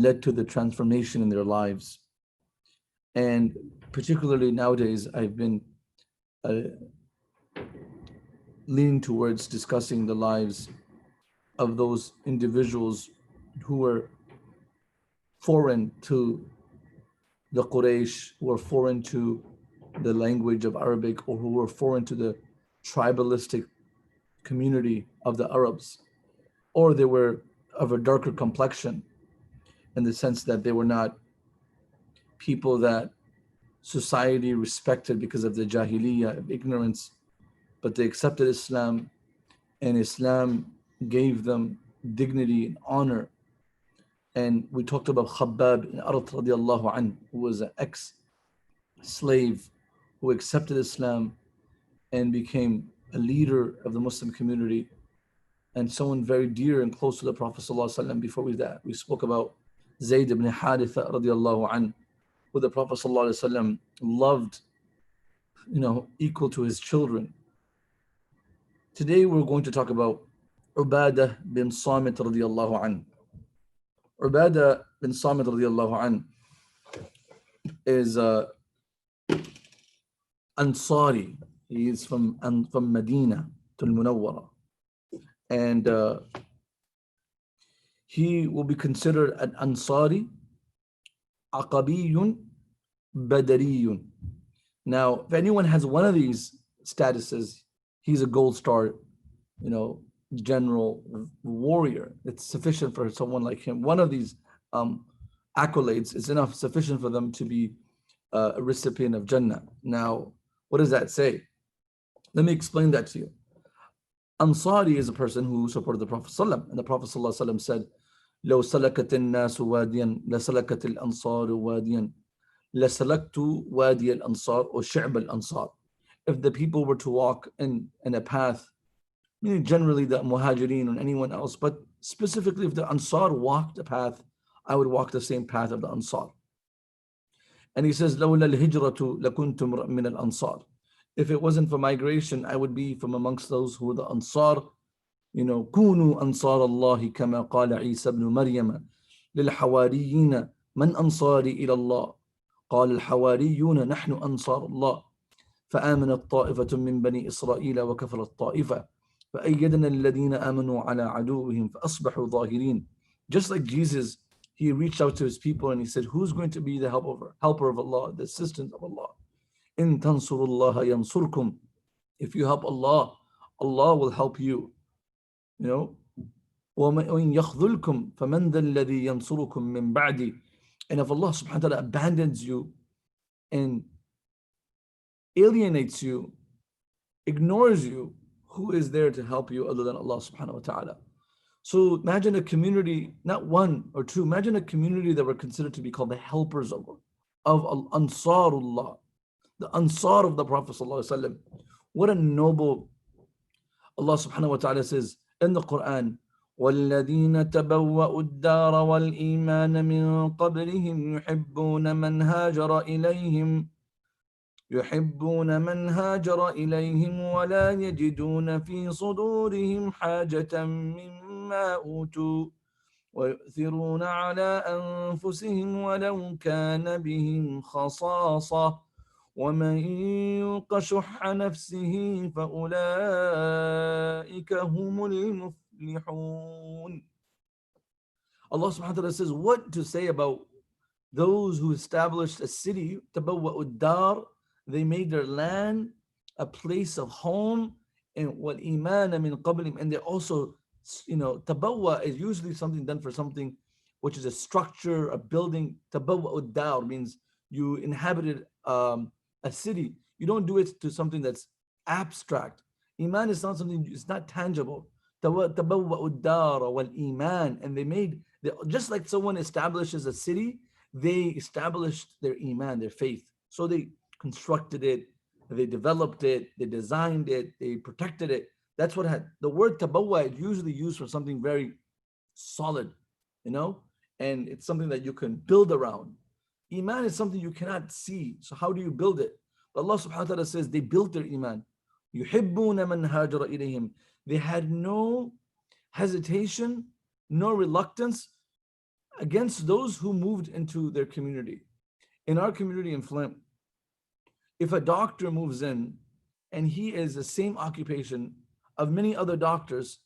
led to the transformation in their lives. And particularly nowadays, I've been uh, leaning towards discussing the lives of those individuals who were foreign to the Quraysh, who were foreign to the language of Arabic, or who were foreign to the tribalistic community of the Arabs, or they were of a darker complexion in the sense that they were not people that society respected because of the jahiliyyah, of ignorance, but they accepted Islam, and Islam gave them dignity and honor. And we talked about Khabbab bin Arat radiallahu anh, who was an ex-slave who accepted Islam and became a leader of the Muslim community and someone very dear and close to the Prophet ﷺ. Before that, we spoke about Zayd ibn Haritha radiallahu anh, who the Prophet ﷺ loved, equal to his children. Today we're going to talk about Ubadah bin Samit radiallahu anh. Ubadah bin Samit radiallahu anh is Ansari. He is from Medina to Al-Munawwara. And he will be considered an Ansari, Aqabiyun, Badariyun. Now, if anyone has one of these statuses, he's a gold star, general, warrior. It's sufficient for someone like him. One of these accolades is sufficient for them to be a recipient of Jannah. Now, what does that say? Let me explain that to you. Ansari is a person who supported the Prophet ﷺ, and the Prophet ﷺ said, لو سلكت الناس واديا لسلكت الأنصار واديا لسلكت وادي الأنصار or شعب الأنصار. If the people were to walk in a path, meaning generally the Muhajirin or anyone else, but specifically if the Ansar walked a path, I would walk the same path of the Ansar. And he says, لولا الهجرة لكنت من الأنصار. If it wasn't for migration, I would be from amongst those who are the Ansar. كونوا أنصار الله كما قال عيسى بن مريم للحواريين من أنصاري إلى الله قال الحواريون نحن أنصار الله فآمنت طائفة من بني إسرائيل وكفرت طائفة فأيدنا الذين آمنوا على عدوهم فأصبحوا ظاهرين. Just like Jesus, he reached out to his people and he said, who's going to be the helper of Allah, the assistant of Allah? إن تنصروا الله ينصركم. If you help Allah, Allah will help you. وَمَنْ يَخْذُلْكُمْ فَمَنْ ذَا الَّذِي يَنْصُرُكُمْ مِنْ بَعْدِ. And if Allah subhanahu wa ta'ala abandons you and alienates you, ignores you, who is there to help you other than Allah subhanahu wa ta'ala? So imagine a community, not one or two, imagine a community that were considered to be called the helpers of Ansarullah, the Ansar of the Prophet sallallahu alaihi wasallam. What a noble. Allah subhanahu wa ta'ala says in the Quran, وَالَّذِينَ تَبَوَّأُوا الدَّارَ وَالْإِيمَانَ مِنْ قَبْلِهِمْ يحبون من هاجر إليهم ولا يجدون في صدورهم حاجة مما أوتوا ويؤثرون على أنفسهم ولو كان بهم خصاصة ومن يوق شح نفسه فأولئك هم المفلحون. Allah subhanahu wa ta'ala says what to say about those who established a city, تبوأوا الدار, they made their land a place of home, and وَالْإِيمَانَ مِنْ قَبْلِهِمْ, and they also, tabawwa is usually something done for something which is a structure, a building. تبوأوا الدار means you inhabited a city. You don't do it to something that's abstract. Iman is not something, it's not tangible. تبوأوا الدار وَالْإِيمَانَ, and they made, just like someone establishes a city, they established their iman, their faith. So they constructed it, they developed it, they designed it, they protected it. That's what had the word tabawwa is usually used for something very solid, and it's something that you can build around. Iman is something you cannot see. So how do you build it? But Allah subhanahu wa ta'ala says they built their iman. يُحِبُّونَ مَنْ هَاجَرَ إِلَيْهِمْ. They had no hesitation, no reluctance against those who moved into their community. In our community in Flint, if a doctor moves in and he is the same occupation of many other doctors,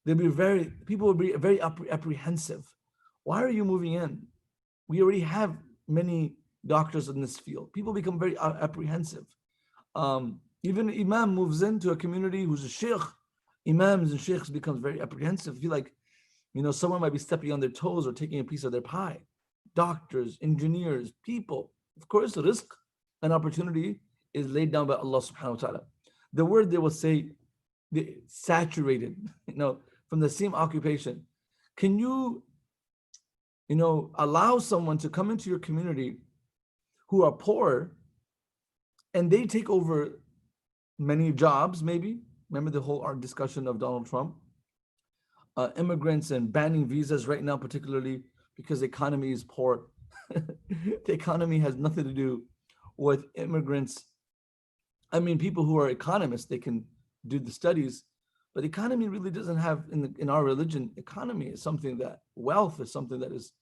people will be very apprehensive. Why are you moving in? We already have many doctors in this field. People become very apprehensive. Even imam moves into a community who's a sheikh, imams and sheikhs becomes very apprehensive. Feel like, someone might be stepping on their toes or taking a piece of their pie. Doctors, engineers, people. Of course, rizq and opportunity is laid down by Allah subhanahu wa ta'ala. The word they will say, saturated, from the same occupation. Can you, allow someone to come into your community who are poor and they take over many jobs, maybe? Remember the whole art discussion of Donald Trump? Immigrants and banning visas right now, particularly because the economy is poor. The economy has nothing to do with immigrants. I mean, people who are economists, they can do the studies, but the economy really doesn't have, in our religion, economy is something that, wealth is something that is,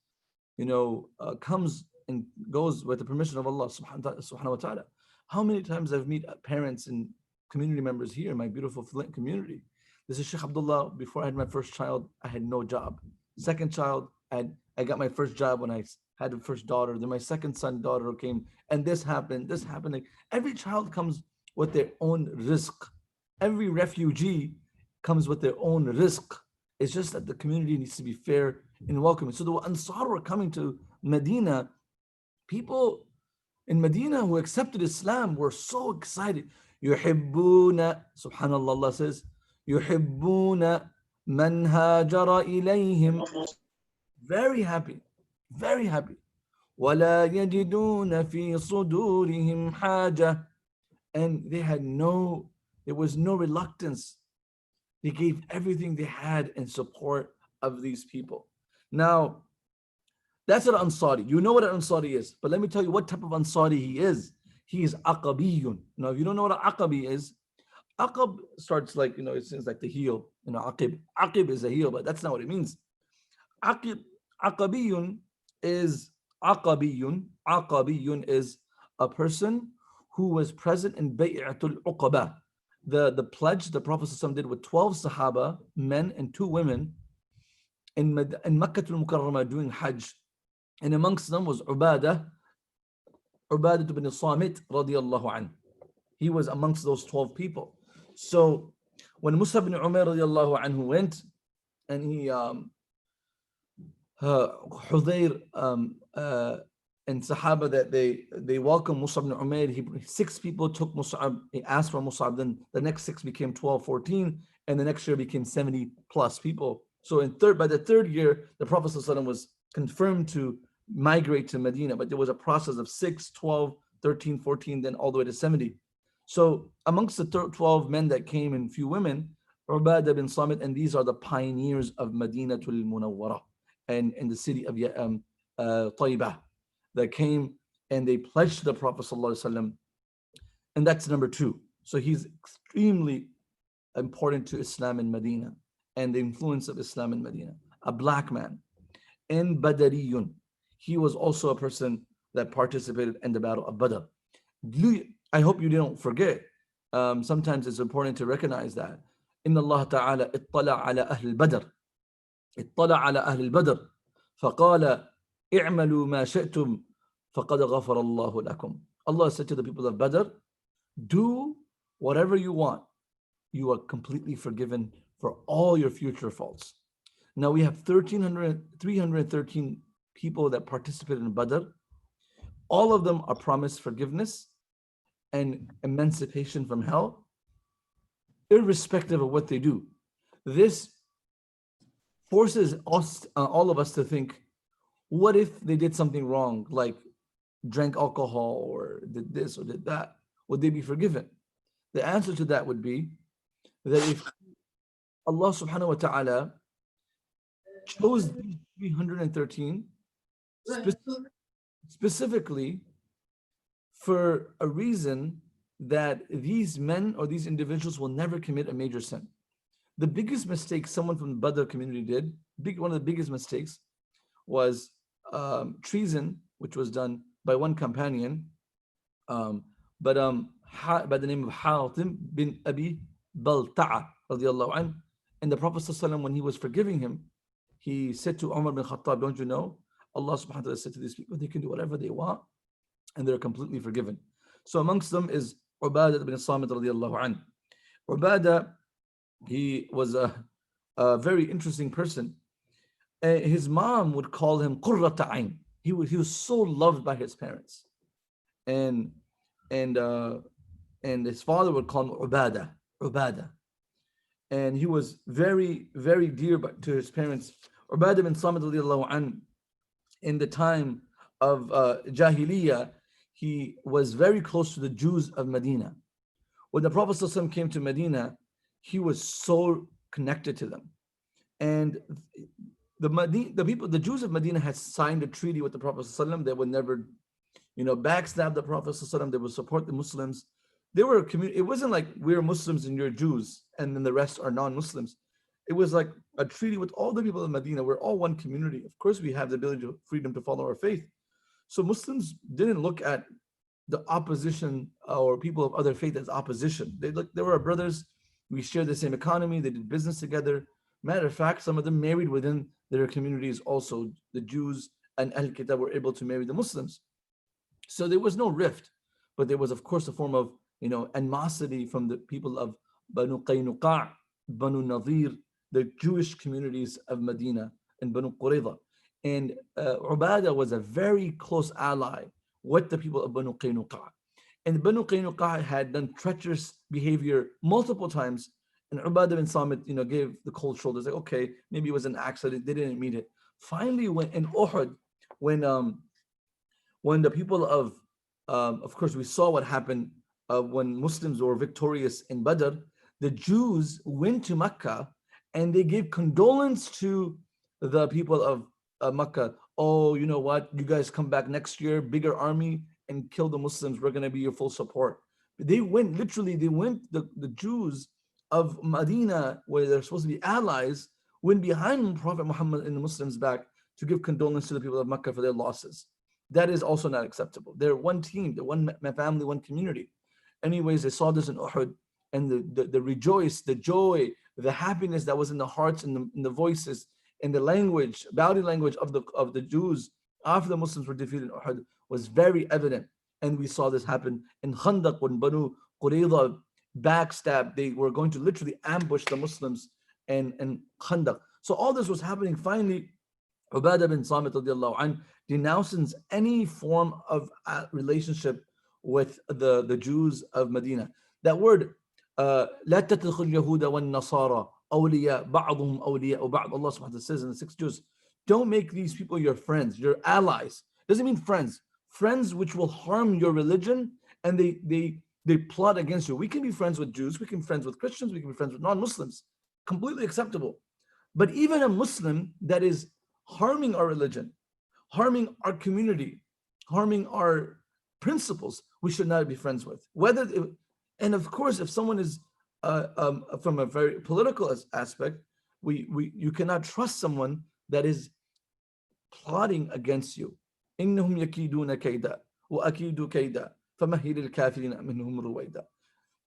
comes and goes with the permission of Allah subhanahu wa ta'ala. How many times I've met parents and community members here in my beautiful Flint community. This is Sheikh Abdullah. Before I had my first child, I had no job. Second child, I got my first job when I had the first daughter. Then my second daughter came, and this happened. Like, every child comes with their own rizq. Every refugee comes with their own rizq. It's just that the community needs to be fair and welcoming. So the Ansar were coming to Medina. People in Medina who accepted Islam were so excited. يحبون, subhanallah, Allah says, يحبون من هاجر إليهم. Very happy, very happy. ولا يجدون في صدورهم حاجة. And there was no reluctance. They gave everything they had in support of these people. Now, that's an Ansari. You know what an Ansari is, but let me tell you what type of Ansari he is. He is Aqabiyun. Now, if you don't know what an Aqabi is, Aqab starts like, it seems like the heel, Aqib. Aqib is a heel, but that's not what it means. Aqabiyun is a person who was present in Bay'atul Uqaba. The pledge the Prophet ﷺ did with 12 Sahaba, men and 2 women, in Makkah al-Mukarramah doing Hajj. And amongst them was Ubadah ibn Samit radiyallahu anhu. He was amongst those 12 people. So when Musa ibn Umair radiyallahu anhu went, and he Hudayr and Sahaba, that they welcomed Musa ibn Umair. 6 people took Mus'ab. He asked for Mus'ab. Then the next 6 became 12, 14, and the next year became 70 plus people. So by the 3rd year, the Prophet ﷺ was confirmed to migrate to Medina, but there was a process of 6, 12, 13, 14, then all the way to 70. So amongst the 12 men that came and few women, Ubadah bin Samit, and these are the pioneers of Madinatul Munawwara and in the city of Taibah, that came and they pledged to the Prophet ﷺ, and that's number 2. So he's extremely important to Islam in Medina and the influence of Islam in Medina. A black man. And Badariyun, he was also a person that participated in the Battle of Badr. I hope you didn't forget. Sometimes it's important to recognize that. Inna Allah Ta'ala ittala ala ahl al-Badr. Ittala ala ahl al-Badr. فقال اعملوا ما شئتم فقد غفر الله لكم. Allah said to the people of Badr, do whatever you want. You are completely forgiven for all your future faults. Now we have 313 people that participated in Badr. All of them are promised forgiveness and emancipation from hell, irrespective of what they do. This forces us, all of us, to think, what if they did something wrong, like drank alcohol or did this or did that? Would they be forgiven? The answer to that would be that if Allah subhanahu wa ta'ala chose these 313 specifically for a reason that these men or these individuals will never commit a major sin. The biggest mistake someone from the Badr community did, one of the biggest mistakes, was treason, which was done by one companion, um, by the name of Hatim bin Abi Balta'a radiallahu anh. And the Prophet ﷺ, when he was forgiving him, he said to Umar bin Khattab, don't you know, Allah subhanahu wa ta'ala said to these people, they can do whatever they want and they're completely forgiven. So amongst them is Ubadah bin Samit radiallahu anh. Ubadah, he was a very interesting person. His mom would call him Qurrata Ain. He was so loved by his parents. And and uh, and his father would call him Ubadah. And he was very, very dear to his parents. Ubadah bin Samit radiallahu anh, in the time of Jahiliyyah, he was very close to the Jews of Medina. When the Prophet ﷺ came to Medina, he was so connected to them. And the Jews of Medina had signed a treaty with the Prophet ﷺ. They would never, backstab the Prophet ﷺ. They would support the Muslims. They were a community. It wasn't like we're Muslims and you're Jews, and then the rest are non-Muslims. It was like a treaty with all the people of Medina. We're all one community. Of course, we have the ability to freedom to follow our faith. So Muslims didn't look at the opposition or people of other faith as opposition. They were our brothers. We shared the same economy. They did business together. Matter of fact, some of them married within their communities also. The Jews and Al-Kitab were able to marry the Muslims. So there was no rift, but there was, of course, a form of animosity from the people of Banu Qaynuqa', Banu Nadir, the Jewish communities of Medina and Banu Qurayza. And Ubadah was a very close ally with the people of Banu Qaynuqa'. And Banu Qaynuqa' had done treacherous behavior multiple times. And Ubadah bin Samit, gave the cold shoulders, like, okay, maybe it was an accident. They didn't mean it. Finally, when in Uhud, when the people of course, we saw what happened when Muslims were victorious in Badr, the Jews went to Mecca and they gave condolence to the people of Mecca. Oh, you know what? You guys come back next year, bigger army, and kill the Muslims. We're going to be your full support. They went, the Jews of Medina, where they're supposed to be allies, went behind Prophet Muhammad and the Muslims back to give condolence to the people of Mecca for their losses. That is also not acceptable. They're one team, they're one family, one community. Anyways, they saw this in Uhud, and the rejoice, the joy, the happiness that was in the hearts and the voices and the language, body language of the Jews after the Muslims were defeated in Uhud was very evident. And we saw this happen in Khandaq when Banu Qurayza backstab. They were going to literally ambush the Muslims and Khandaq. So all this was happening. Finally, Ubadah bin Samit radiallahu anh denounces any form of relationship with the Jews of Medina. That word, لا تتخذ اليهود والنصارى أولياء بعضهم أولياء بعض. Allah subhanahu wa ta'ala says in the 6 Jews, don't make these people your friends, your allies. Doesn't mean friends. Friends which will harm your religion, and they plot against you. We can be friends with Jews, we can be friends with Christians, we can be friends with non-Muslims. Completely acceptable. But even a Muslim that is harming our religion, harming our community, harming our principles, we should not be friends with. And of course, if someone is from a very political aspect, you cannot trust someone that is plotting against you. إنهم يكيدون كيدا وأكيد كيدا فمهل الكافرين منهم رويدا.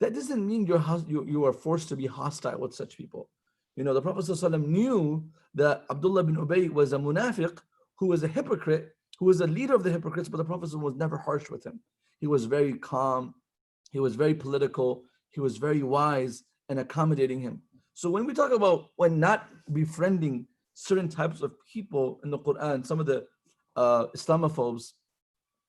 That doesn't mean you are forced to be hostile with such people. The Prophet ﷺ knew that Abdullah bin Ubay was a munafiq, who was a hypocrite, who was a leader of the hypocrites, but the Prophet was never harsh with him. He was very calm, he was very political, he was very wise and accommodating him. So when we talk about when not befriending certain types of people in the Quran, some of the Islamophobes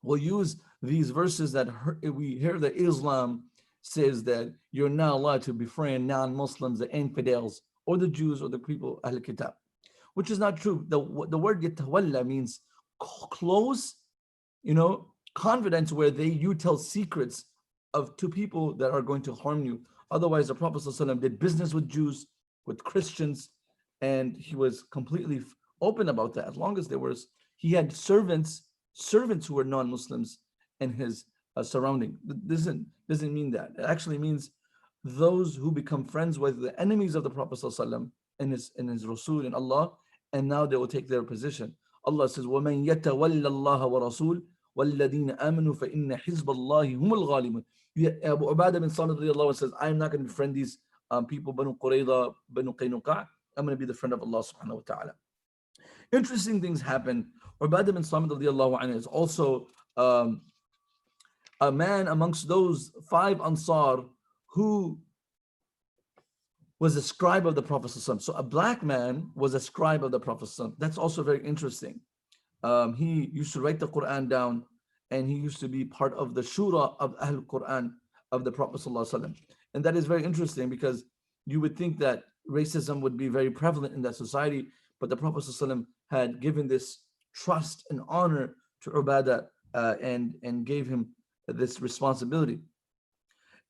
will use these verses that we hear that Islam says that you're not allowed to befriend non-Muslims, the infidels, or the Jews, or the people, Ahl Kitab, which is not true. The word yatawalla means close, confidence, where you tell secrets to people that are going to harm you. Otherwise, the Prophet ﷺ did business with Jews, with Christians, and he was completely open about that. As long as he had servants who were non-Muslims in his surrounding. Doesn't mean that. It actually means those who become friends with the enemies of the Prophet ﷺ and his Rasul and Allah, and now they will take their position. Allah says, وَمَنْ يَتَوَلَّ اللَّهَ وَرَسُولُهُ وَالَّذِينَ آمَنُوا فَإِنَّ حِزْبَ اللَّهِ هُمُ الْغَالِبُونَ. Abu Ubadah bin Samit radiallahu anh says, I am not going to befriend these people, Banu Qurayza, Banu Qaynuqa'. I'm going to be the friend of Allah subhanahu wa ta'ala. Interesting things happen. Ubadah bin Samit radiallahu anh is also a man amongst those 5 Ansar who was a scribe of the Prophet. So a black man was a scribe of the Prophet. That's also very interesting. He used to write the Quran down, and he used to be part of the Shura of Ahl Quran of the Prophet. And that is very interesting, because you would think that racism would be very prevalent in that society, but the Prophet had given this trust and honor to Ubadah and gave him this responsibility.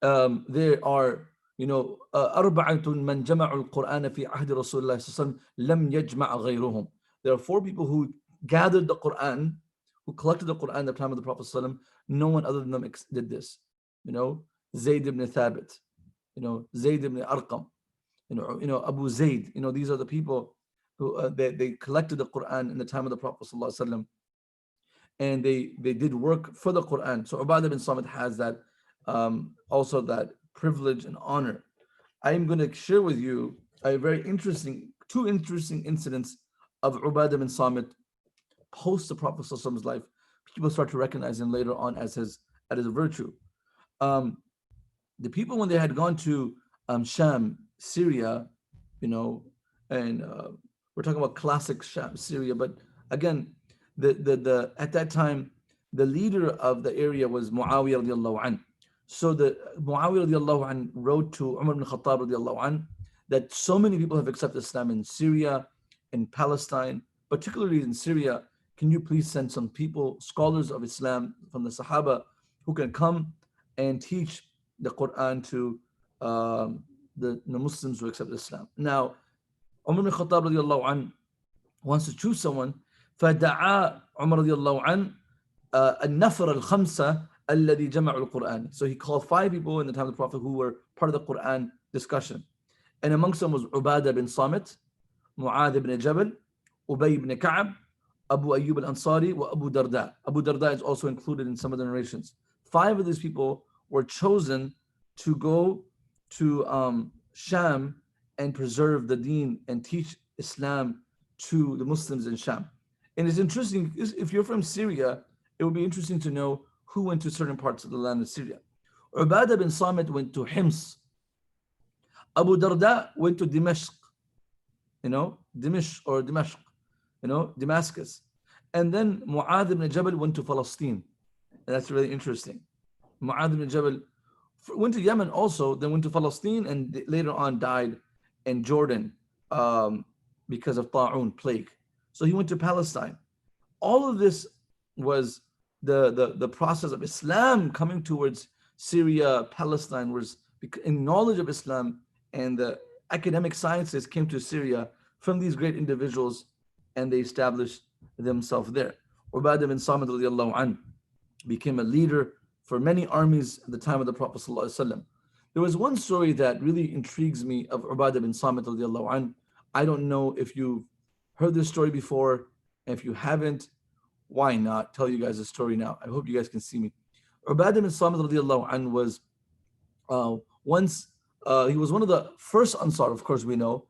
There are, أربعة من جمعوا القرآن في عهد رسول الله صلى الله عليه وسلم لم يجمع غيرهم. There are 4 people who gathered the Quran, who collected the Quran at the time of the Prophet sallallahu alaihi wasallam. No one other than them did this. Zayd ibn Thabit, Zayd ibn Arqam, Abu Zayd. These are the people who they collected the Quran in the time of the Prophet sallallahu alaihi wasallam, and they did work for the Quran. So Ubadah bin Samit has that also that privilege and honor. I am going to share with you two interesting incidents of Ubadah bin Samit post the Prophet ﷺ's life. People start to recognize him later on as his virtue. The people, when they had gone to Sham, Syria, and we're talking about classic Sham, Syria, but again, the at that time, the leader of the area was Muawiyah radiallahu anh. So the Muawiyah radiallahu anh wrote to Umar ibn Khattab radiallahu anh that so many people have accepted Islam in Syria, in Palestine, particularly in Syria. Can you please send some people, scholars of Islam from the Sahaba, who can come and teach the Quran to the Muslims who accept Islam? Now, Umar ibn Khattab radiallahu anh wants to choose someone. فَدَعَا عُمَرْ رضي الله عنه النفر الخمسة الذي جمعوا القرآن. So he called 5 people in the time of the Prophet who were part of the Quran discussion. And amongst them was Ubadah bin Samit, Mu'adh ibn Jabal, Ubay ibn Ka'ab, Abu Ayyub al-Ansari, wa Abu Darda. Abu Darda is also included in some of the narrations. 5 of these people were chosen to go to Sham and preserve the deen and teach Islam to the Muslims in Sham. And it's interesting, if you're from Syria, it would be interesting to know who went to certain parts of the land of Syria. Ubadah bin Samit went to Hims. Abu Darda went to Dimashq, Damascus. And then Mu'adh ibn Jabal went to Palestine. And that's really interesting. Mu'adh ibn Jabal went to Yemen also, then went to Palestine, and later on died in Jordan because of Ta'un, plague. So he went to Palestine. All of this was the process of Islam coming towards Syria, Palestine, was in knowledge of Islam, and the academic sciences came to Syria from these great individuals, and they established themselves there. Ubadah bin Samit radiallahu anh became a leader for many armies at the time of the Prophet sallallahu alaihi wasallam. There was one story that really intrigues me of Ubadah bin Samit radiallahu anh. I don't know if you've heard this story before. If you haven't, why not tell you guys the story now? I hope you guys can see me. Ubadah bin Samit radiallahu anh was he was one of the first Ansar, of course we know.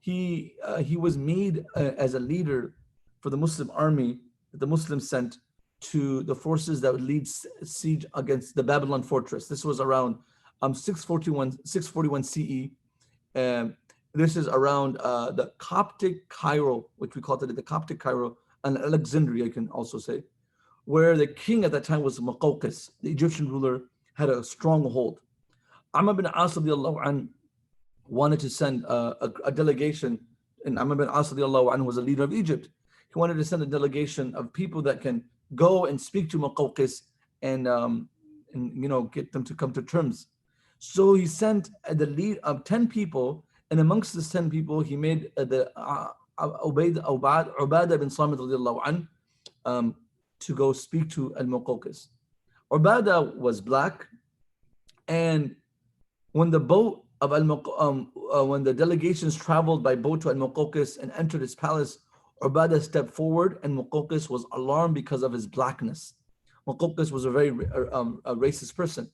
He was made as a leader for the Muslim army that the Muslims sent to the forces that would lead siege against the Babylon fortress. This was around 641 CE. This is around the Coptic Cairo, which we call today the Coptic Cairo, and Alexandria, you can also say, where the king at that time was Muqawqis, the Egyptian ruler, had a stronghold. Amr bin As radiallahu anh wanted to send a delegation, and Amr bin As radiallahu anh was a leader of Egypt. He wanted to send a delegation of people that can go and speak to Muqawqis and get them to come to terms. So he sent the lead of 10 people, and amongst the 10 people, he made the Ubadah bin Samit radiallahu anh to go speak to al-Muqawqis. Ubadah was black, and when the boat of when the delegations traveled by boat to al-Muqawqis and entered his palace, Ubadah stepped forward, and Muqawqis was alarmed because of his blackness. Muqawqis was a very a racist person,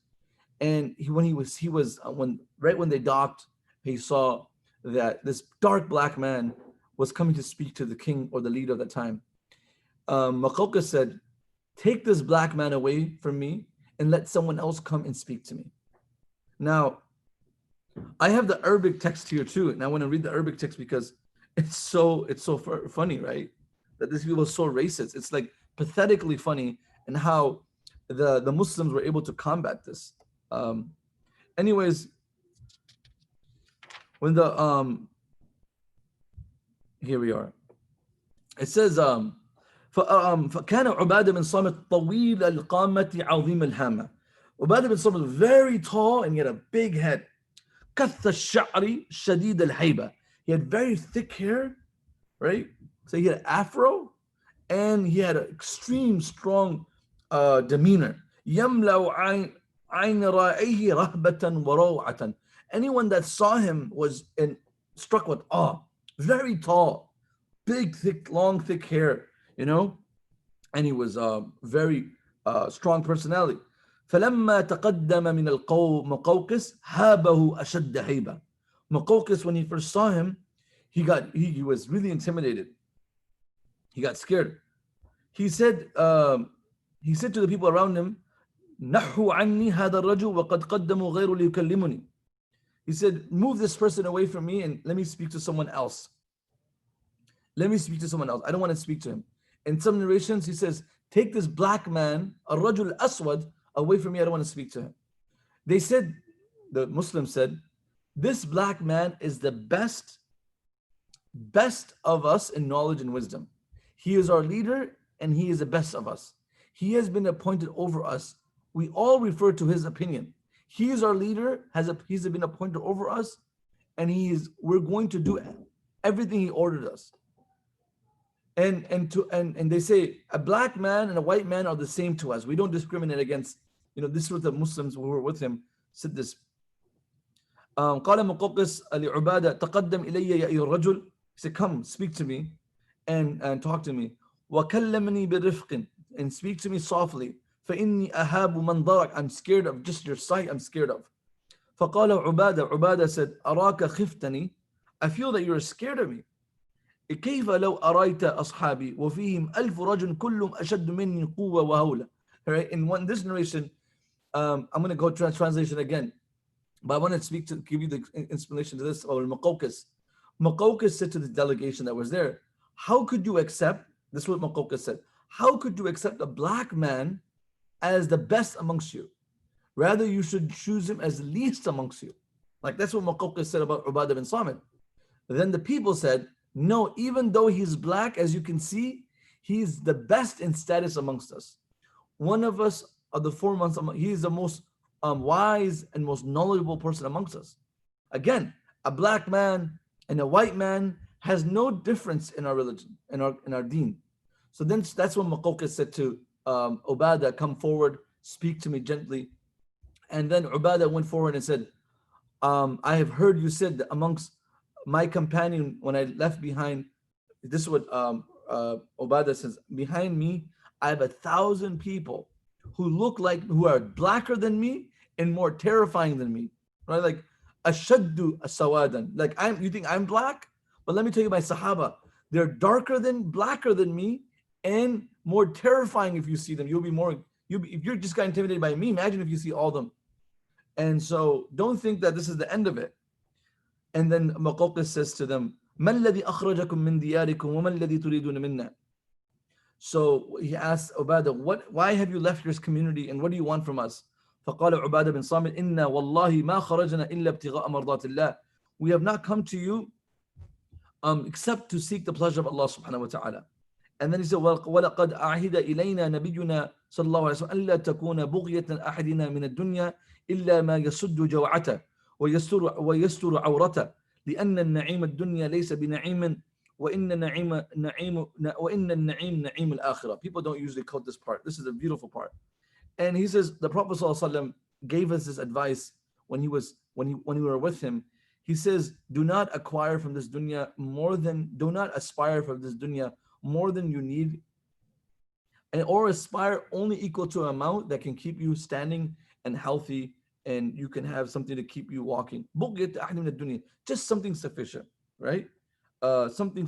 and when they docked, he saw that this dark black man was coming to speak to the king or the leader of the time. Muqawqis said, "Take this black man away from me and let someone else come and speak to me." Now, I have the Arabic text here too, and I want to read the Arabic text because it's so funny, right? That this people are so racist. It's like pathetically funny, and how the Muslims were able to combat this. Anyways, when the here we are. It says فكان عبادة بن صامت طويل القامة عظيم الهامة. Ubadah bin Samit was very tall and he had a big head. كث الشعر شديد الهيبة. He had very thick hair, right? So he had an afro and he had an extreme strong demeanor. يملأ عين رائه رهبة وروعة. Anyone that saw him was struck with awe. Very tall, big, thick, long, thick hair, and he was very strong personality. فلما تقدم من القوم مقوقس هابه أشد هيبة. Muqawqis, when he first saw him, he was really intimidated. He got scared. He said to the people around him, نحوا عني هذا الرجل وقد قدموا غير ليكلمني. He said, move this person away from me and let me speak to someone else. Let me speak to someone else. I don't want to speak to him. In some narrations, he says, take this black man, الرجل الأسود, away from me. I don't want to speak to him. They said, the Muslims said, this black man is the best of us in knowledge and wisdom. He is our leader and he is the best of us. He has been appointed over us. We all refer to his opinion. He is our leader, he's been appointed over us, and we're going to do everything he ordered us. And they say a black man and a white man are the same to us. We don't discriminate against, this is what the Muslims who were with him said this. قال مقوقس لعبادة تقدم إلي يا أيها الرجل. He said, come, speak to me and talk to me. وكلمني برفق, and speak to me softly. فإني أهاب منظرك. I'm scared of just your sight. I'm scared of. فقال عبادة said, أراك خفتني. I feel that you're scared of me. كيف لو أريت أصحابي وفيهم ألف رجل كلهم أشد مني قوة وهولة. Right? In this narration, I'm going to go translation again. But I want to give you the explanation to this about Muqawqis. Muqawqis said to the delegation that was there, how could you accept, this is what Muqawqis said, how could you accept a black man as the best amongst you? Rather, you should choose him as least amongst you. Like that's what Muqawqis said about Ubadah bin Samit. Then the people said, no, even though he's black, as you can see, he's the best in status amongst us. One of us are the 4 months, he is the most wise and most knowledgeable person amongst us. Again, a black man and a white man has no difference in our religion, in our deen. So then that's when Muqawqis said to Ubadah, come forward, speak to me gently. And then Ubadah went forward and said, I have heard you said that amongst my companion when I left behind, this is what Ubadah says, behind me I have 1,000 people who are blacker than me and more terrifying than me, right? Like ashaddu sawadan. Like you think I'm black? But let me tell you, my Sahaba, they're blacker than me and more terrifying. If you see them, if you're just got intimidated by me, imagine if you see all of them. And so don't think that this is the end of it. And then Muqawqis says to them, ما الذي أخرجكم من دياركم وما الذي تريدون منا? So he asked Ubadah, why have you left your community and what do you want from us? فقال عبادة بن صامت إنا والله ما خرجنا إلا ابتغاء مرضات الله. We have not come to you except to seek the pleasure of Allah subhanahu wa ta'ala. And then he said, وَلَقَدْ أَعْهِدَ إِلَيْنَا نَبِيُّنَا صلى الله عليه وسلم أَلَّا تَكُونَ بُغْيَةً أَحَدِنَا مِنَ الدُّنْيا إِلَّا مَا يَسُدُّ جَوْعَتَهُ ويستر عورته لأن النعيم الدنيا ليس بنعيم وإن النعيم نعيم الآخرة. People don't usually quote this part. This is a beautiful part. And he says the Prophet ﷺ gave us this advice when we were with him. He says, do not acquire from this dunya do not aspire for this dunya more than you need, and or aspire only equal to an amount that can keep you standing and healthy, and you can have something to keep you walking. Just something sufficient, right? Something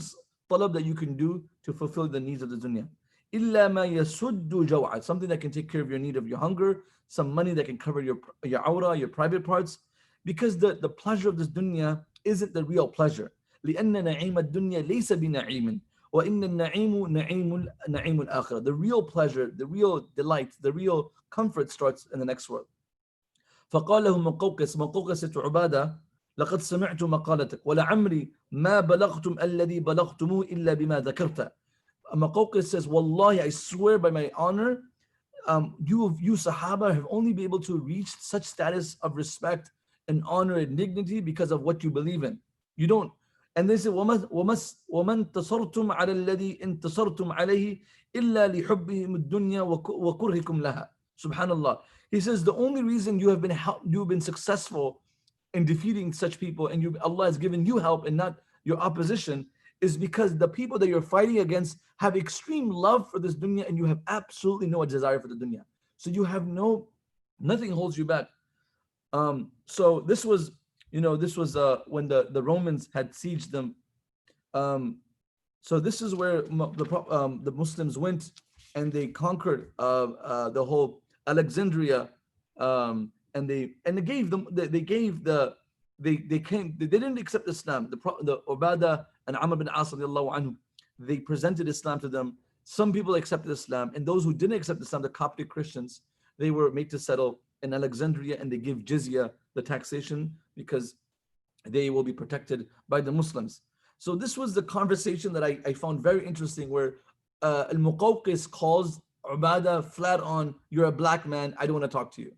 talab that you can do to fulfill the needs of the dunya. إِلَّا مَا يَسُدُّ جَوْعًا, something that can take care of your need of your hunger, some money that can cover your aura, your private parts, because the pleasure of this dunya isn't the real pleasure. لأن نعيم الدنيا ليس بنعيم وإن النعيم نعيم الآخرة. The real pleasure, the real delight, the real comfort starts in the next world. فقال له مقوقس عبادة لقد سمعت مقالتك ولعمري ما بلغتم الذي بلغتموه إلا بما ذكرت. Maqawqis says, Wallahi, I swear by my honor, you Sahaba have only been able to reach such status of respect and honor and dignity because of what you believe in. You don't. And they say, وَمَنْ انتصرتم على الذي انتصرتم عليه إلا لحبهم الدنيا وكرهكم لها. Subhanallah. He says, the only reason you've been successful in defeating such people, and Allah has given you help and not your opposition, is because the people that you're fighting against have extreme love for this dunya, and you have absolutely no desire for the dunya. So you have nothing holds you back. So this was when the Romans had sieged them. So this is where the Muslims went, and they conquered the whole Alexandria, and they didn't accept Islam. The Ubadah and Amr bin As radiallahu anhu, they presented Islam to them. Some people accepted Islam, and those who didn't accept Islam, the Coptic Christians, they were made to settle in Alexandria, and they give jizya, the taxation, because they will be protected by the Muslims. So this was the conversation that I found very interesting, where Al-Muqawqis calls Ubadah flat on, you're a black man, I don't want to talk to you.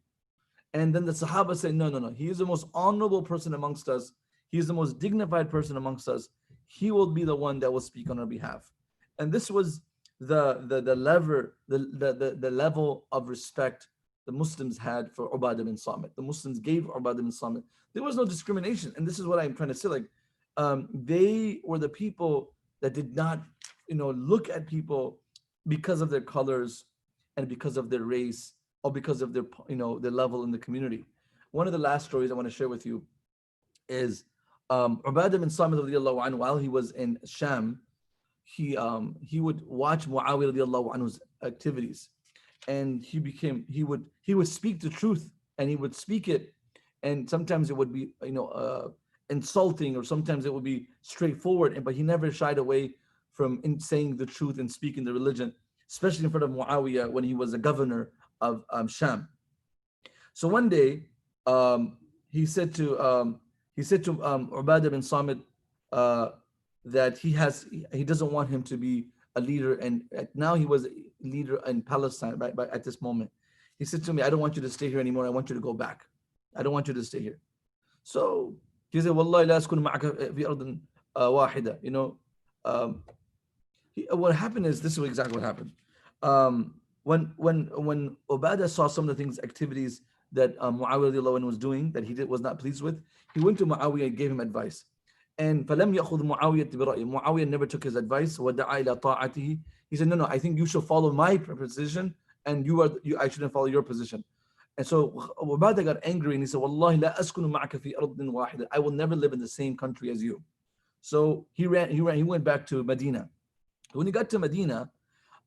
And then the Sahaba say, no, he is the most honorable person amongst us. He is the most dignified person amongst us. He will be the one that will speak on our behalf. And this was the level of respect the Muslims had for Ubadah bin Samit. The Muslims gave Ubadah bin Samit. There was no discrimination. And this is what I'm trying to say. Like, they were the people that did not, look at people because of their colors and because of their race or because of their, their level in the community. One of the last stories I want to share with you is Ubadah bin Samit radiallahu anhu, while he was in Sham, he would watch Muawiyah radiallahu anhu's activities, and he would speak the truth, and he would speak it, and sometimes it would be insulting, or sometimes it would be straightforward, but he never shied away from saying the truth and speaking the religion, especially in front of Muawiyah when he was a governor of Sham. So one day he said to Ubadah bin Samit that he doesn't want him to be a leader, and now he was a leader in Palestine at this moment. He said to me, I don't want you to stay here anymore, I want you to go back. I don't want you to stay here. So he said, Wallahi la askunu ma'aka fi ardin wahida. What happened is, this is exactly what happened. When Ubadah saw some of the activities that Muawiyah was doing that he was not pleased with, he went to Muawiyah and gave him advice. And فَلَمْ يَأْخُذْ مُعَاوِيَةَ بِرَأْيِهِ. Muawiyah never took his advice. وَدَعَى إِلَى طَاعَتِهِ. He said, no, I think you should follow my position, and I shouldn't follow your position. And so Ubadah got angry, and he said, Wallahi la askunu ma'aka fi ardin wahida. I will never live in the same country as you. So he went back to Medina. When he got to Medina,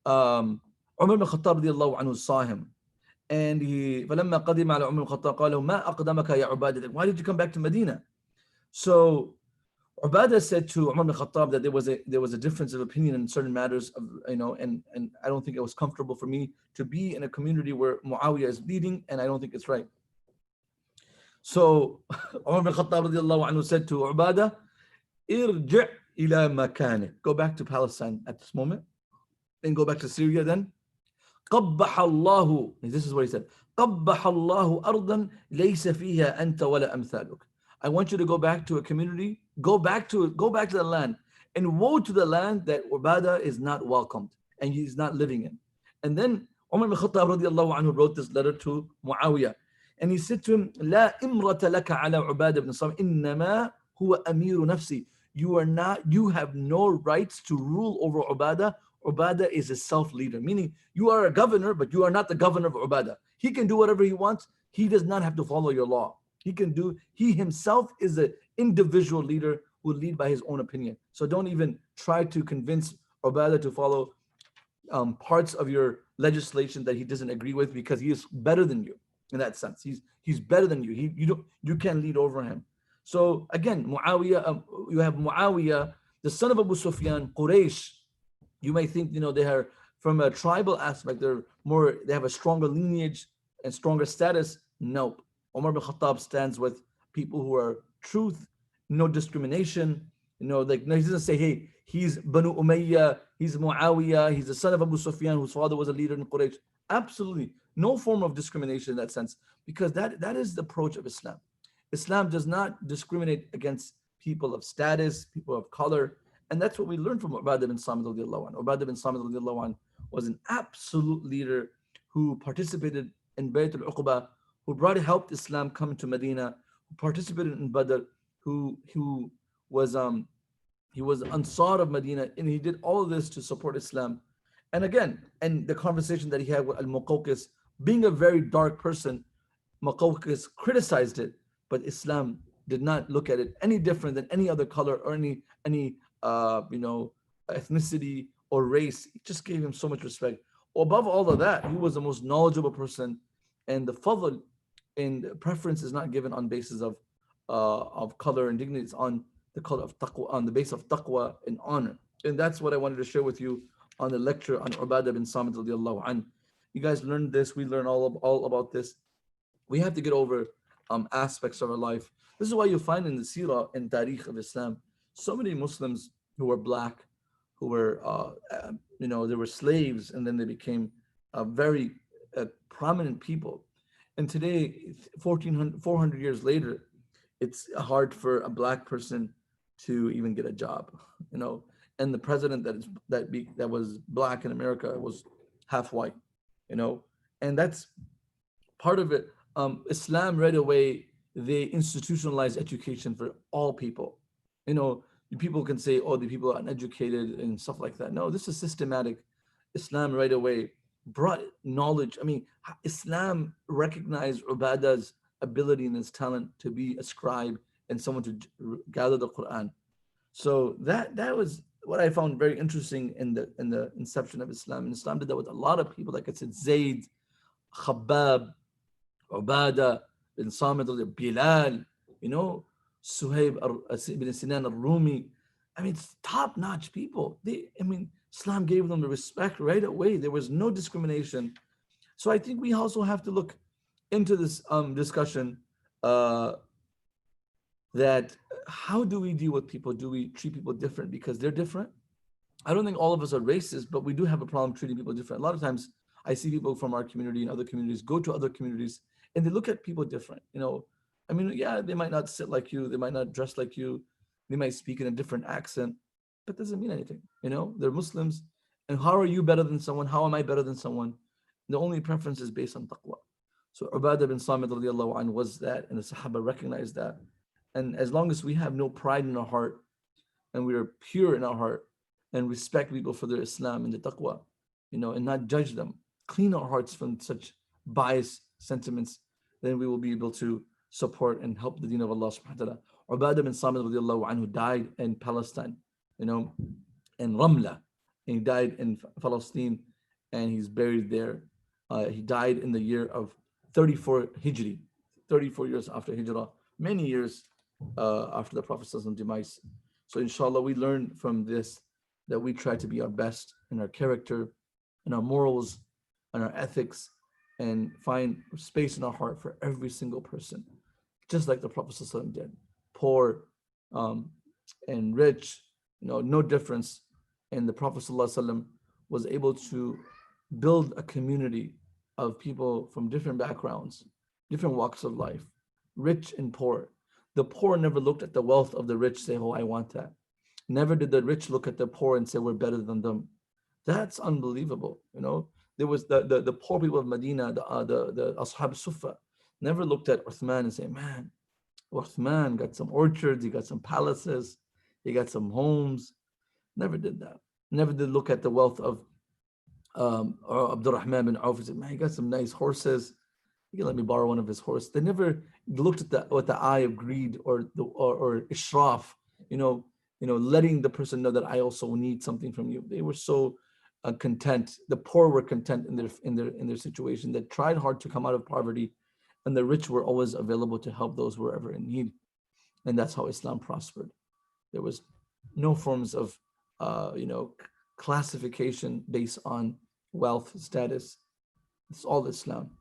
Umar bin Khattab radiallahu anhu saw him. And فَلَمَّا قَدِمَ عَلَى عُمَرْ الْخَطَّابِ قَالَ مَا أَقْدَمَكَ يَا عُبَادَةَ. Why did you come back to Medina? So Ubadah said to Umar bin Khattab that there was a difference of opinion in certain matters and I don't think it was comfortable for me to be in a community where Muawiyah is leading, and I don't think it's right. So Umar bin Khattab radiallahu anhu said to Ubadah, irji' ila makanik. Go back to Palestine at this moment, then go back to Syria then. قَبَّحَ اللَّهُ. This is what he said. قَبَّحَ اللَّهُ أَرْضًا لَيْسَ فِيهَا أَنْتَ وَلَا أَمْثَالُكَ. I want you to go back to a community, go back to the land, and woe to the land that Ubadah is not welcomed and he's not living in. And then Umar bin Khattab radiallahu anhu wrote this letter to Muawiyah, and he said to him, لا إمرة لك على عبادة بن صامت إنما huwa amiru nafsi. You have no rights to rule over Ubadah. Ubadah is a self-leader, meaning you are a governor, but you are not the governor of Ubadah. He can do whatever he wants. He does not have to follow your law. He himself is an individual leader who will lead by his own opinion. So don't even try to convince Ubadah to follow parts of your legislation that he doesn't agree with, because he is better than you in that sense. He's better than you. You can't lead over him. So again, Muawiyah, you have Muawiyah, the son of Abu Sufyan, Quraysh. You may think, they are from a tribal aspect, they have a stronger lineage and stronger status. Nope. Umar bin Khattab stands with people who are truth, no discrimination. Like, no, he doesn't say, hey, he's Banu Umayyah, he's Muawiyah, he's the son of Abu Sufyan, whose father was a leader in Quraysh. Absolutely no form of discrimination in that sense, because that is the approach of Islam. Islam does not discriminate against people of status, people of color. And that's what we learned from Ubadah bin Samit radiallahu anhu. Ubadah bin Samit radiallahu anhu was an absolute leader who participated in Bayt al-Uqba, helped Islam come to Medina, who participated in Badr, who was he was Ansar of Medina, and he did all of this to support Islam. And again, and the conversation that he had with Al-Muqawqis, being a very dark person, Muqawqis criticized it, but Islam did not look at it any different than any other color or any ethnicity or race. It just gave him so much respect. Above all of that, he was the most knowledgeable person, and the fadl and preference is not given on basis of color and dignity. It's on the color of taqwa, on the base of taqwa and honor. And that's what I wanted to share with you on the lecture on Ubadah bin Samit radiallahu anhu. You guys learned this. We learned all about this. We have to get over aspects of our life. This is why you find in the seerah and tarikh of Islam, so many Muslims who were black, who were, they were slaves, and then they became very prominent people. And today, 400 years later, it's hard for a black person to even get a job, And the president that was black in America was half white, And that's part of it. Islam right away, they institutionalized education for all people. People can say, oh, the people are uneducated and stuff like that. No, this is systematic. Islam right away brought knowledge. Islam recognized Ubadah's ability and his talent to be a scribe and someone to gather the Quran. So that was what I found very interesting in the inception of Islam. And Islam did that with a lot of people, like I said, Zayd, Khabbab, Ubadah bin Samit, Bilal, Suhaib ibn Sinan al-Rumi. It's top-notch people. Islam gave them the respect right away. There was no discrimination. So I think we also have to look into this discussion that how do we deal with people? Do we treat people different because they're different? I don't think all of us are racist, but we do have a problem treating people different. A lot of times I see people from our community and other communities go to other communities and they look at people different. Yeah, they might not sit like you, they might not dress like you, they might speak in a different accent, but doesn't mean anything. They're Muslims. And how are you better than someone? How am I better than someone? The only preference is based on taqwa. So Ubadah bin Samit radiallahu anhu was that, and the Sahaba recognized that. And as long as we have no pride in our heart, and we are pure in our heart, and respect people for their Islam and the taqwa, and not judge them, clean our hearts from such biased sentiments, then we will be able to support and help the deen of Allah subhanahu wa ta'ala. Ubadah bin Samit radiallahu anhu died in Palestine, in Ramla. And he died in Palestine, and he's buried there. He died in the year of 34 Hijri, 34 years after Hijrah, many years after the Prophet's demise. So inshallah, we learn from this that we try to be our best in our character, in our morals, and our ethics, and find space in our heart for every single person, just like the Prophet did. Poor and rich, no difference. And the Prophet ﷺ was able to build a community of people from different backgrounds, different walks of life, rich and poor. The poor never looked at the wealth of the rich, say, oh, I want that. Never did the rich look at the poor and say, we're better than them. That's unbelievable. There was the poor people of Medina, the Ashab Sufa, never looked at Uthman and say, man, Uthman got some orchards, he got some palaces, he got some homes. Never did that. Never did look at the wealth of Abdurrahman bin Auf. He said, man, he got some nice horses. He can let me borrow one of his horses. They never looked at the with the eye of greed or ishraf, letting the person know that I also need something from you. They were so content. The poor were content in their situation. They tried hard to come out of poverty, and the rich were always available to help those who were ever in need. And that's how Islam prospered. There was no forms of classification based on wealth status. It's all Islam.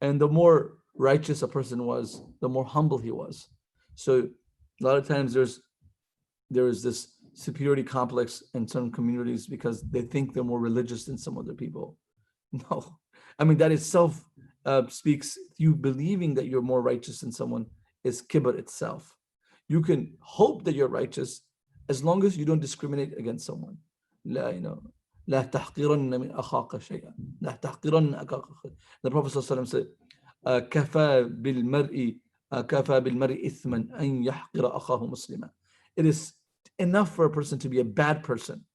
And the more righteous a person was, the more humble he was. So a lot of times there is this superiority complex in some communities because they think they're more religious than some other people. No, I mean that itself speaks. You believing that you're more righteous than someone is kibr itself. You can hope that you're righteous as long as you don't discriminate against someone. لا, لا تحقرن من أخاك شيئا. لا تحقرن أخاك. The Prophet ﷺ said, كفى بالمرء كفى بالمرء إثما أن يحقر أخاه مسلما. It is enough for a person to be a bad person.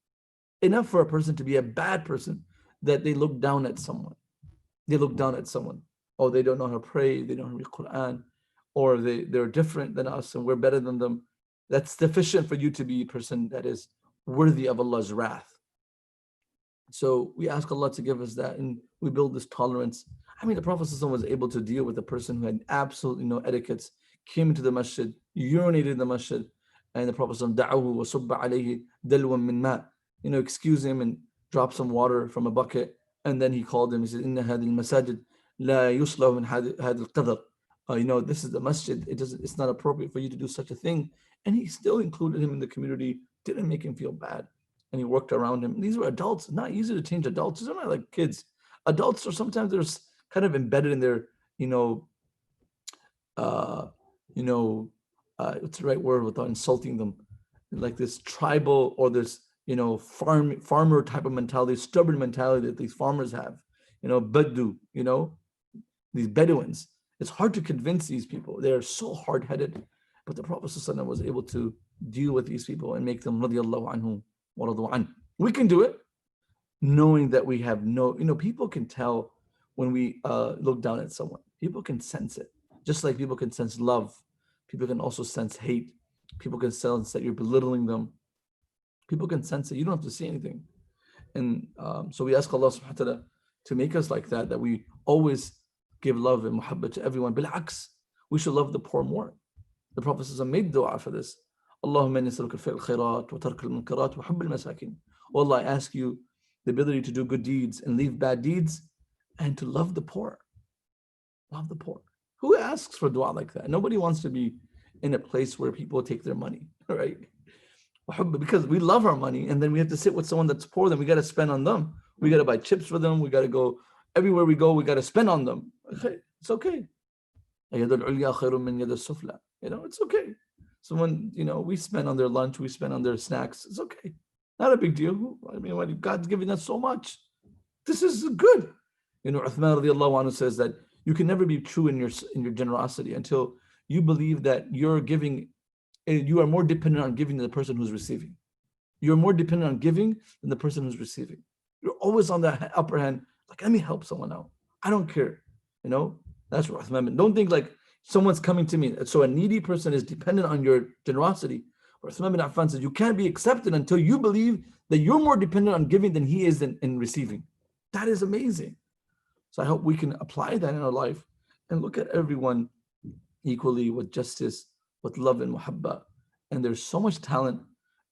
Enough for a person to be a bad person that they look down at someone. They look down at someone. Oh, they don't know how to pray, they don't read Quran, or they're different than us and we're better than them. That's sufficient for you to be a person that is worthy of Allah's wrath. So we ask Allah to give us that, and we build this tolerance. I mean, the Prophet was able to deal with a person who had absolutely no etiquettes, came into the masjid, urinated in the masjid, and the Prophet da'ahu wa subba alayhi dalwan min ma. Excuse him and drop some water from a bucket. And then he called him. He said, "Inna hadil masajid la yuslahu min hadil qadr." This is the masjid. It's not appropriate for you to do such a thing. And he still included him in the community. Didn't make him feel bad. And he worked around him. These were adults. It's not easy to change adults. They're not like kids. Adults are sometimes they're kind of embedded in their, what's the right word without insulting them? Like this tribal or this, farmer type of mentality, stubborn mentality that these farmers have, Baddu, these Bedouins. It's hard to convince these people. They are so hard-headed. But the Prophet ﷺ was able to deal with these people and make them radiyallahu anhum wa radu an. We can do it, knowing that we have people can tell when we look down at someone. People can sense it. Just like people can sense love, people can also sense hate. People can sense that you're belittling them. People can sense it. You don't have to say anything. And so we ask Allah subhanahu wa ta'ala to make us like that, that we always give love and muhabbat to everyone. Bil'aks, we should love the poor more. The Prophet made dua for this. Allahumma inni as'aluka al khairat wa tark al-munkarat wa hubb al-masakin. Oh Allah, I ask you the ability to do good deeds and leave bad deeds and to love the poor. Love the poor. Who asks for dua like that? Nobody wants to be in a place where people take their money, right? Because we love our money and then we have to sit with someone that's poor, then we got to spend on them. We got to buy chips for them. We got to go everywhere we go. We got to spend on them. Okay, it's okay. It's okay. So when, we spend on their lunch, we spend on their snacks, it's okay. Not a big deal. I mean, when God's giving us so much, this is good. Uthman radiallahu anhu says that you can never be true in your generosity until you believe that you're giving, you are more dependent on giving than the person who's receiving. You're more dependent on giving than the person who's receiving. You're always on the upper hand, like, let me help someone out. I don't care. That's what Uthman meant. Don't think like someone's coming to me. So a needy person is dependent on your generosity. Uthman bin Affan says you can't be accepted until you believe that you're more dependent on giving than he is in receiving. That is amazing. So I hope we can apply that in our life and look at everyone equally with justice, with love and muhabba. And there's so much talent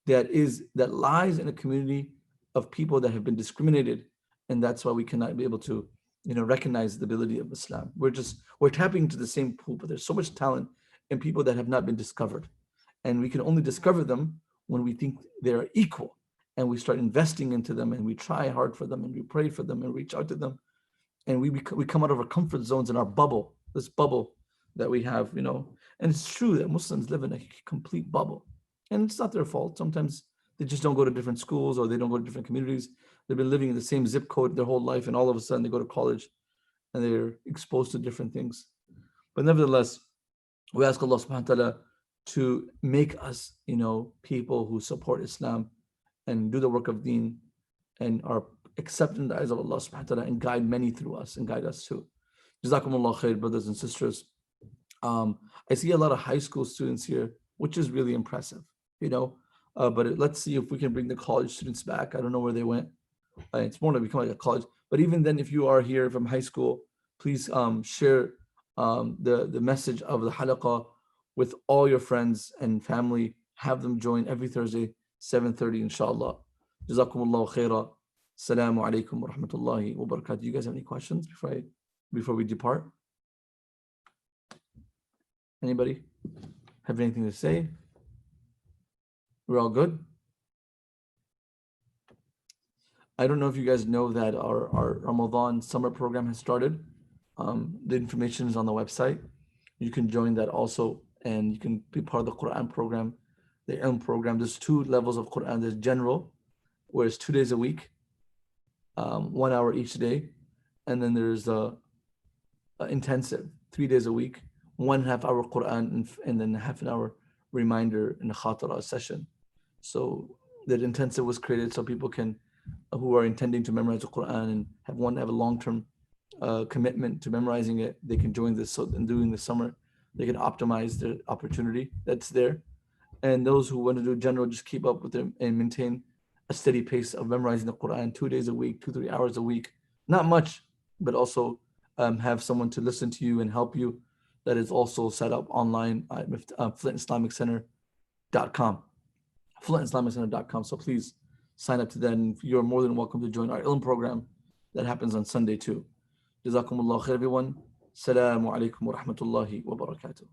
that lies in a community of people that have been discriminated. And that's why we cannot be able to, recognize the ability of Islam. We're tapping into the same pool, but there's so much talent in people that have not been discovered. And we can only discover them when we think they're equal and we start investing into them and we try hard for them and we pray for them and reach out to them. And we come out of our comfort zones in our bubble, this bubble that we have, and it's true that Muslims live in a complete bubble. And it's not their fault. Sometimes they just don't go to different schools or they don't go to different communities. They've been living in the same zip code their whole life, and all of a sudden they go to college and they're exposed to different things. But nevertheless, We ask Allah subhanahu wa ta'ala to make us, people who support Islam and do the work of deen and are accepted in the eyes of Allah subhanahu wa ta'ala and guide many through us and guide us too. Jazakumullah khair, brothers and sisters. I see a lot of high school students here, which is really impressive, but let's see if we can bring the college students back. I don't know where they went. It's more to become like a college. But even then, if you are here from high school, please share the message of the halaqa with all your friends and family. Have them join every Thursday, 7:30, inshallah. Jazakumullahu khaira. Assalamu alaikum wa rahmatullahi wa barakatuh. You guys have any questions before we depart? Anybody have anything to say? We're all good? I don't know if you guys know that our Ramadan summer program has started. The information is on the website. You can join that also, and you can be part of the Quran program, the Ilm program. There's 2 levels of Quran. There's general, where it's 2 days a week, 1 hour each day. And then there's the intensive, 3 days a week, 1.5 hour Quran, and then half an hour reminder in a khatara session. So that intensive was created so people can, who are intending to memorize the Quran and have a long-term commitment to memorizing it, they can join this. So in doing the summer, they can optimize the opportunity that's there. And those who want to do general, just keep up with them and maintain a steady pace of memorizing the Quran 2 days a week, 2-3 hours a week. Not much, but also have someone to listen to you and help you. That is also set up online at FlintIslamicCenter.com. FlintIslamicCenter.com. So please sign up to that, and you're more than welcome to join our Ilm program that happens on Sunday too. Jazakumullah khair, everyone. Assalamu alaikum wa rahmatullahi wa barakatuh.